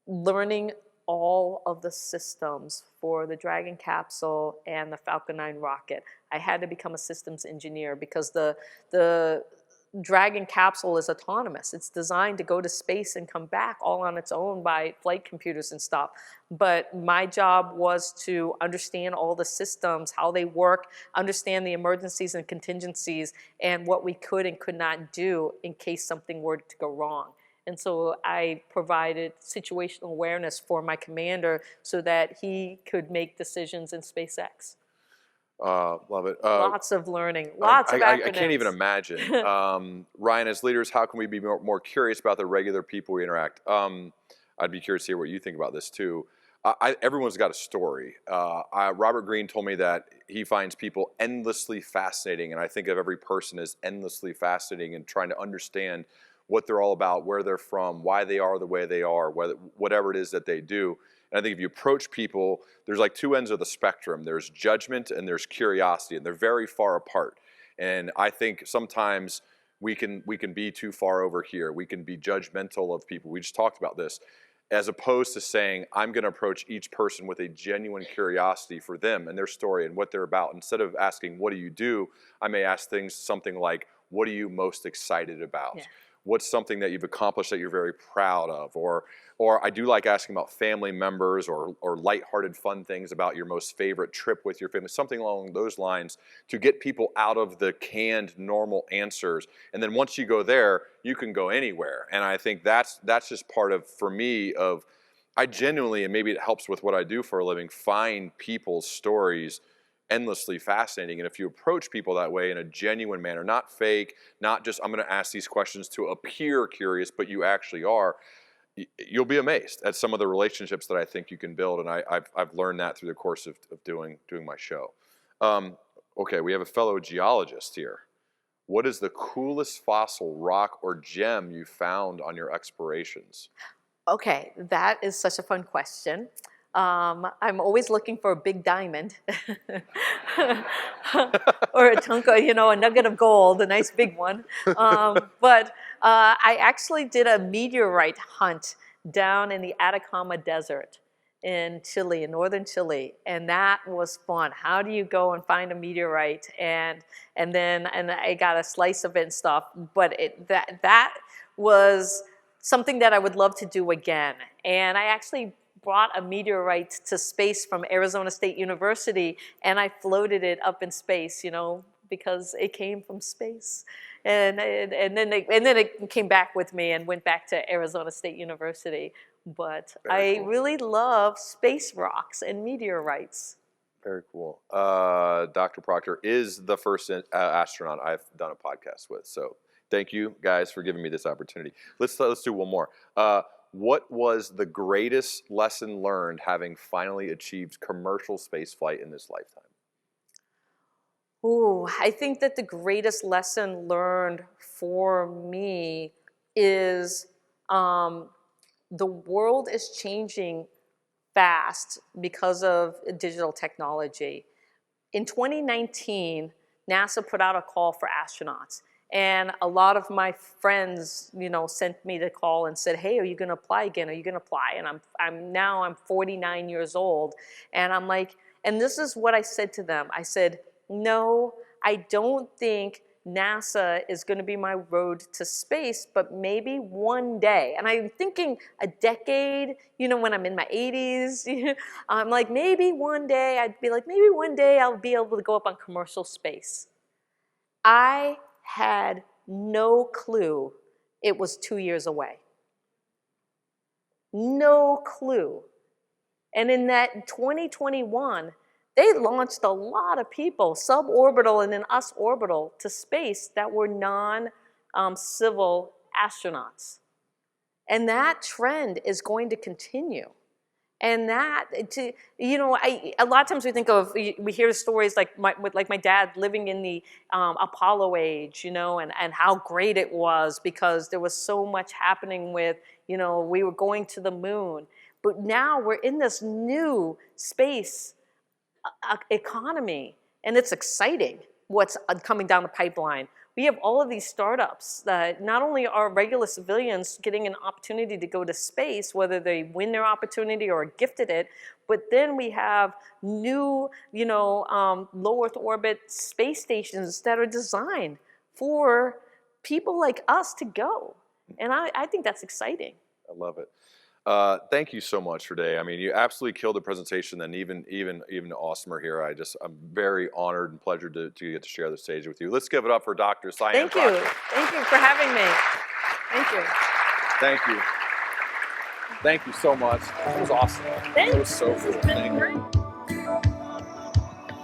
learning all of the systems for the Dragon capsule and the Falcon 9 rocket. I had to become a systems engineer because the Dragon capsule is autonomous. It's designed to go to space and come back all on its own by flight computers and stuff. But my job was to understand all the systems, how they work, understand the emergencies and contingencies, and what we could and could not do in case something were to go wrong. And so I provided situational awareness for my commander so that he could make decisions in SpaceX. Love it. Lots of learning, lots of acronyms. I can't even imagine. Ryan, as leaders, how can we be more curious about the regular people we interact? I'd be curious to hear what you think about this too. Everyone's got a story. Robert Greene told me that he finds people endlessly fascinating, and I think of every person as endlessly fascinating and trying to understand what they're all about, where they're from, why they are the way they are, whatever it is that they do. And I think if you approach people, there's like two ends of the spectrum. There's judgment and there's curiosity, and they're very far apart. And I think sometimes we can be too far over here. We can be judgmental of people. We just talked about this. As opposed to saying, I'm going to approach each person with a genuine curiosity for them and their story and what they're about. Instead of asking, what do you do? I may ask something like, what are you most excited about? Yeah. What's something that you've accomplished that you're very proud of? Or I do like asking about family members or lighthearted fun things about your most favorite trip with your family, something along those lines to get people out of the canned normal answers. And then once you go there, you can go anywhere. And I think that's just part of, for me, of I genuinely, and maybe it helps with what I do for a living, find people's stories endlessly fascinating. And if you approach people that way in a genuine manner, not fake, not just I'm going to ask these questions to appear curious, but you actually are, you'll be amazed at some of the relationships that I think you can build. And I've learned that through the course of doing my show. Okay, we have a fellow geologist here. What is the coolest fossil, rock, or gem you found on your explorations? Okay, that is such a fun question. I'm always looking for a big diamond or a chunk of, a nugget of gold, a nice big one. But I actually did a meteorite hunt down in the Atacama Desert in Chile, in northern Chile, and that was fun. How do you go and find a meteorite? And I got a slice of it and stuff. But that was something that I would love to do again. And I actually brought a meteorite to space from Arizona State University, and I floated it up in space, because it came from space. And then it came back with me and went back to Arizona State University. But I really love space rocks and meteorites. Very cool. Dr. Proctor is the first astronaut I've done a podcast with. So thank you guys for giving me this opportunity. Let's do one more. What was the greatest lesson learned having finally achieved commercial spaceflight in this lifetime? Ooh, I think that the greatest lesson learned for me is the world is changing fast because of digital technology. In 2019, NASA put out a call for astronauts. And a lot of my friends, sent me the call and said, hey, are you going to apply again? Are you going to apply? And I'm 49 years old. And I'm like, and this is what I said to them. I said, no, I don't think NASA is going to be my road to space, but maybe one day. And I'm thinking a decade, when I'm in my 80s, I'm like, maybe one day I'll be able to go up on commercial space. I had no clue it was 2 years away. No clue. And in that 2021, they launched a lot of people, suborbital and then us orbital, to space that were non-civil astronauts. And that trend is going to continue. And that, a lot of times we hear stories like my dad living in the Apollo age, and how great it was because there was so much happening with, we were going to the moon. But now we're in this new space economy, and it's exciting what's coming down the pipeline. We have all of these startups that not only are regular civilians getting an opportunity to go to space, whether they win their opportunity or are gifted it, but then we have new, low Earth orbit space stations that are designed for people like us to go. And I think that's exciting. I love it. Thank you so much today. I mean, you absolutely killed the presentation, and even awesomer here. I'm very honored and pleasured to get to share the stage with you. Let's give it up for Dr. Sian Proctor. Thank you for having me. Thank you. Thank you. Thank you so much. It was awesome. Thanks. It was so cool. It's been Thank you. great.